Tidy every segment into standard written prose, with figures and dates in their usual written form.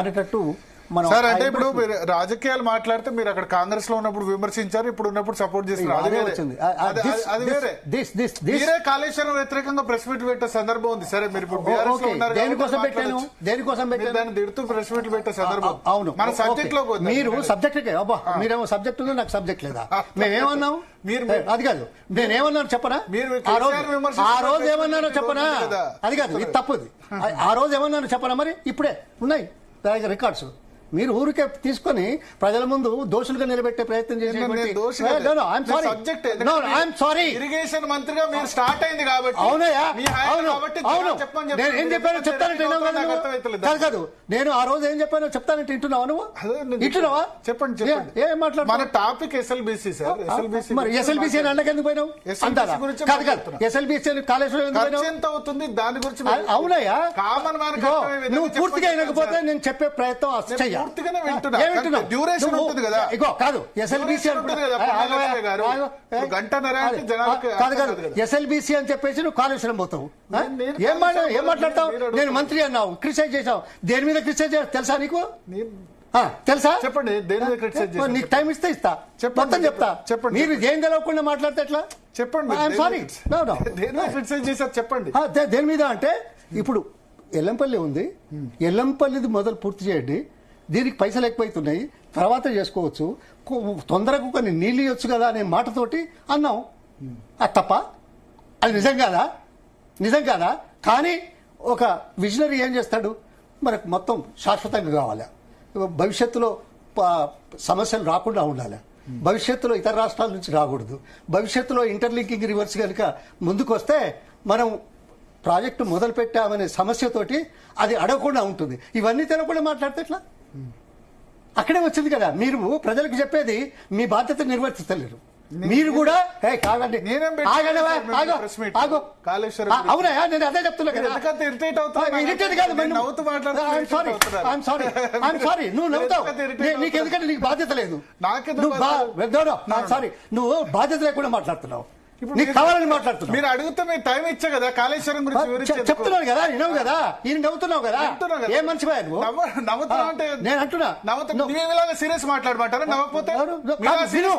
అనేటట్టు మనం. సార్ అంటే ఇప్పుడు మీరు రాజకీయాలు మాట్లాడితే మీరు అక్కడ కాంగ్రెస్ లో ఉన్నప్పుడు విమర్శించారు, ఇప్పుడు ఉన్నప్పుడు సపోర్ట్ చేస్తున్నారు. అది వేరే. మీరే కాళేశ్వరం వ్యతిరేకంగా ప్రెస్ మీట్ పెట్టే సందర్భం ఉంది. సరే మీరు ఇప్పుడు బీఆర్ఎస్ లో ఉన్నారు, దేనికోసం పెట్టాను దాన్ని తిడుతూ ప్రెస్ మీట్ పెట్టే సందర్భం. అవును, మన సబ్జెక్ట్ లో మీరు సబ్జెక్ట్ మీరేమో సబ్జెక్ట్ ఉంది, నాకు సబ్జెక్ట్ లేదా? మేమేమన్నాం? అది కాదు, నేనేమన్నాను చెప్పనా? ఆ రోజు ఏమన్నానో చెప్పనా? అది కాదు, ఇది తప్పుది. ఆ రోజు ఏమన్నానో చెప్పనా? మరి ఇప్పుడే ఉన్నాయి రికార్డ్స్. మీరు ఊరికే తీసుకొని ప్రజల ముందు దోషులుగా నిలబెట్టే ప్రయత్నం చేసి ఇరిగేషన్ మంత్రిగా మీరు స్టార్ట్ అయింది కాబట్టి. అవునయ్యా, అవును. నేను ఏం చెప్పానో చెప్తానంటే కాదు, నేను ఆ రోజు ఏం చెప్పానో చెప్తానంటే వింటున్నావా నువ్వు? వింటున్నావా? చెప్పండి. ఏం మాట్లాడు? మన టాపిక్ ఎస్ఎల్బిసి సార్. మరి ఎస్ఎల్బిసి అని అన్నకెందుకు పోయినావు? కాదు కాదు, ఎస్ఎల్బిసి అని కాళేశ్వరం ఎంత అవుతుంది దాని గురించి. అవునయ్యా, కామన్ మ్యాన్ నువ్వు పూర్తిగా వినకపోతే నేను చెప్పే ప్రయత్నం చెయ్య. ఎస్ఎల్బిసి అని చెప్పేసి నువ్వు కాళేశ్వరం పోతావు. ఏం మాట్లాడతావు? నేను మంత్రి అన్నావు, క్రిటిసైజ్ చేసావు. దేని మీద క్రిటిసైజ్ చేస్తావు తెలుసా నీకు? తెలుసా? చెప్పండి. నీకు టైం ఇస్తే ఇస్తా, మొత్తం చెప్తా. చెప్పండి. మీరు ఏం తెలవకుండా మాట్లాడితే ఎట్లా? చెప్పండి. సారీ, చెప్పండి. దేని మీద అంటే ఇప్పుడు ఎల్లంపల్లి ఉంది, ఎల్లంపల్లిది మొదలు పూర్తి చేయండి. దీనికి పైసలు ఎక్కువైతున్నాయి, తర్వాత చేసుకోవచ్చు, తొందరగా కొన్ని నీళ్ళు ఇవ్వచ్చు కదా అనే మాటతోటి అన్నాం. అది తప్ప? అది నిజం కాదా? నిజం కాదా? కానీ ఒక విజనరీ ఏం చేస్తాడు? మనకు మొత్తం శాశ్వతంగా కావాలి, భవిష్యత్తులో సమస్యలు రాకుండా ఉండాలి, భవిష్యత్తులో ఇతర రాష్ట్రాల నుంచి రాకూడదు, భవిష్యత్తులో ఇంటర్లింకింగ్ రివర్స్ కనుక ముందుకు వస్తే మనం ప్రాజెక్టు మొదలు పెట్టామనే సమస్యతోటి అది అడగకుండా ఉంటుంది. ఇవన్నీ తెలవకుండా మాట్లాడితే ఎట్లా? అక్కడే వచ్చింది కదా. మీరు ప్రజలకు చెప్పేది మీ బాధ్యత నిర్వర్తిస్తలేరు. మీరు కూడా కాదండి, అవునయా, నేను అదే చెప్తున్నా కదా. ఇరిటేట్ కాదు, సారీ, నువ్వు నవ్వుతావు. నీకు ఎందుకంటే నీకు బాధ్యత లేదు. సారీ, నువ్వు బాధ్యత లేకుండా మాట్లాడుతున్నావు. నీకు కావాలని మాట్లాడుతున్నావు. మీరు అడిగితే మీరు టైం ఇచ్చా కదా కాళేశ్వరం గురించి చెప్తున్నాను కదా, వినవు కదా, ఈయన నవ్వుతున్నావు కదా. ఏం మర్చిపోయా నువ్వు? నవ్వుతున్నావు అంటే నేను అంటున్నా, సీరియస్ మాట్లాడమంటారా? నవ్వకపోతే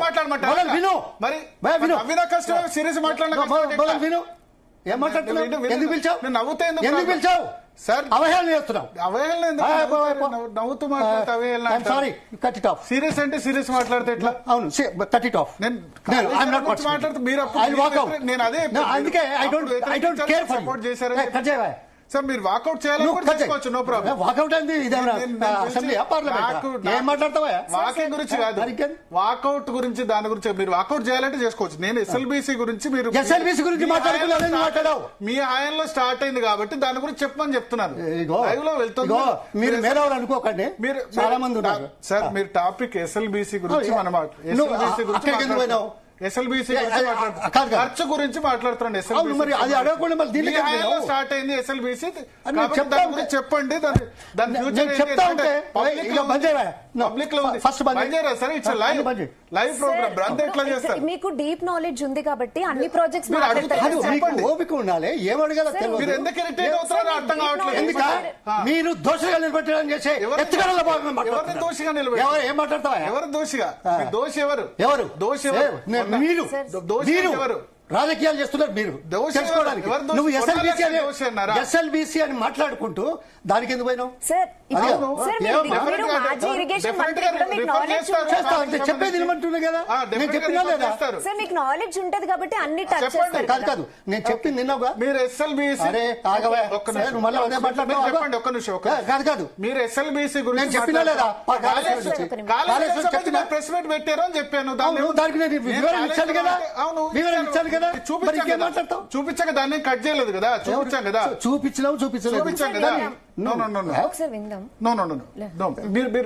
మాట్లాడమంటారా? విను, మరి నవ్విన కష్టం, సీరియస్ మాట్లాడిన విను. ఏం మాట్లాడుతున్నావు? ఎందుకు పిలిచావు? నవ్వుతే ఎందుకు పిలిచావు? సార్ అవహేళన చేస్తున్నావు. నవ్వుతూ మాట్లాడితే అవహేళన. Sorry, cut it of. Serious అంటే సీరియస్ మాట్లాడితే ఎట్లా? అవును, కట్ ఇట్ ఆఫ్. మాట్లాడితే మీరు నేను అదే అందుకే I don't care for support చేశారు. కట్ చేయవా సార్? మీరు వాకౌట్ చేయాలి, నో ప్రాబ్లం. వాకౌట్ అయింది అసెంబ్లీ పార్లమెంట్. ఏం మాట్లాడతావా? వాకింగ్ గురించి కాదు, వాకౌట్ గురించి, దాని గురించి. మీరు వాకౌట్ చేయాలంటే చేసుకోవచ్చు. నేను ఎస్ఎల్బిసి గురించి, మీరు ఎస్ఎల్బిసి గురించి మాట్లాడావు. మీ హయాంలో స్టార్ట్ అయింది కాబట్టి దాని గురించి చెప్పమని చెప్తున్నాను. లైవ్ లో వెళ్తుంది. మీరు మేధావులు అనుకోకండి, మీరు చాలా మంది ఉన్నారు. సార్ మీరు టాపిక్ ఎస్ఎల్బిసి గురించి, మనం ఎస్ఎల్బిసి గురించి, ఎస్ఎల్బిసి ఖర్చు గురించి మాట్లాడుతున్నాను. స్టార్ట్ అయింది ఎస్ఎల్బిసి, చెప్పండి. పబ్లిక్ లో సరే, ఇట్స్ లైవ్ ప్రోగ్రామ్. ఎట్లా చేస్తారు? మీకు డీప్ నాలెడ్జ్ ఉంది కాబట్టి అన్ని ప్రాజెక్ట్స్ ఓపిక ఉండాలి. ఏం అడగాలో మీరు ఎందుకు ఇరిటేట్ అవుతారో అర్థం కావట్లేదు. మీరు దోషగా నిలబెట్టడం చేసే ఎవరిని దోషిగా నిలబెట్టారు? ఏం మాట్లాడతావా? ఎవరు దోషిగా? దోషి ఎవరు? దోషి మీరు రాజకీయాలు చేస్తున్నారు. మీరు తెలుసుకోవడానికి నువ్వు ఎస్ఎల్బిసి అని మాట్లాడుకుంటూ దానికి ఎందుకు పోయినావు? చెప్పేది వినమంటున్నా కదా, నేను చెప్పినా లేదా? మీకు నాలెడ్జ్ ఉంటది కాబట్టి అన్ని కాదు కాదు, నేను చెప్పింది నిన్నావుగా. మీరు ఎస్ఎల్బిసి మళ్ళీ అదే మాట్లాడుతున్నావు. ఒక్క నిమిషం. కాదు కాదు, మీరు ఎస్ఎల్బిసి గురించి చెప్పినా లేదా? ప్రెస్ మీట్ పెట్టారు అని చెప్పాను. దానికి నేను వివరణ ఇచ్చాను కదా, వివరణ ఇచ్చాను కదా. చూపించాక దాన్ని కట్ చేయలేదు కదా, చూపించాం కదా. చూపించాం కదా.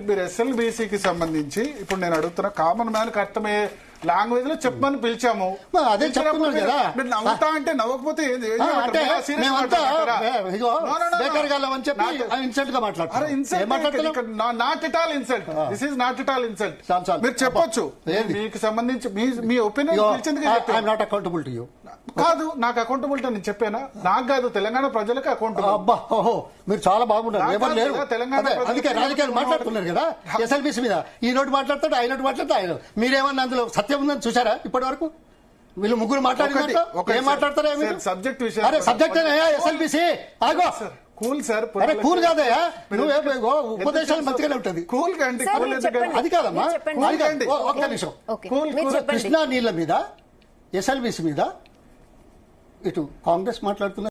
మీరు ఎస్ఎల్బిసికి సంబంధించి ఇప్పుడు నేను అడుగుతున్నా, కామన్ మ్యాన్ కి అర్థమయ్యే లాంగ్వేజ్ లో చెప్పమని పిలిచాము. అదే చెప్తున్నాను కదా. మీరు నవ్వుతా అంటే నవ్వకపోతే not at all insult. This is not at all insult. మీరు చెప్పొచ్చు, మీకు సంబంధించి మీ opinion I'm not accountable to you. కాదు, నాకు అకౌంటబిలిటీ నేను చెప్పానా? నాకు కాదు, తెలంగాణ ప్రజలకు అకౌంటబిలిటీ. అబ్బా ఓహో మీరు చాలా బాగున్నారు, నాకు ఎవరు లేరు. కదా, తెలంగాణ అదే, ప్రజలు అందుకే రాజకీయాలు మాట్లాడుతున్నారు కదా ఎస్ఎల్బిసి మీద. ఈ నోటి మాట్లాడతాడు, ఆయన నోటి మాట్లాడతాడు ఆయన. మీరేమన్నా అందులో సత్యం ఉందని చూసారా ఇప్పటి వరకు? వీళ్ళు ముగ్గురు మాట్లాడిన ఏం మాట్లాడతారా మీరు? సబ్జెక్ట్ అరే విషయం సబ్జెక్ట్ ఎస్ఎల్బిసి ఆగో. కూల్ సార్, అరే కూల్ కాదయ్యా, నువ్వు ఉపదేశాలు మంచిగానే ఉంటది. కూల్ కండి, సార్, కూల్ మీరు ఎందుకండి? చెప్పండి. అది కాదమ్మా, మీరు చెప్పండి. అది కాదు. ఒక్క నిమిషం. ఓకే, కూల్, మీరు కూల్. చెప్పండి. కృష్ణా నీళ్ల మీద ఎస్ఎల్బిసి మీద ఇటు కాంగ్రెస్ మాట్లాడుతున్నారు,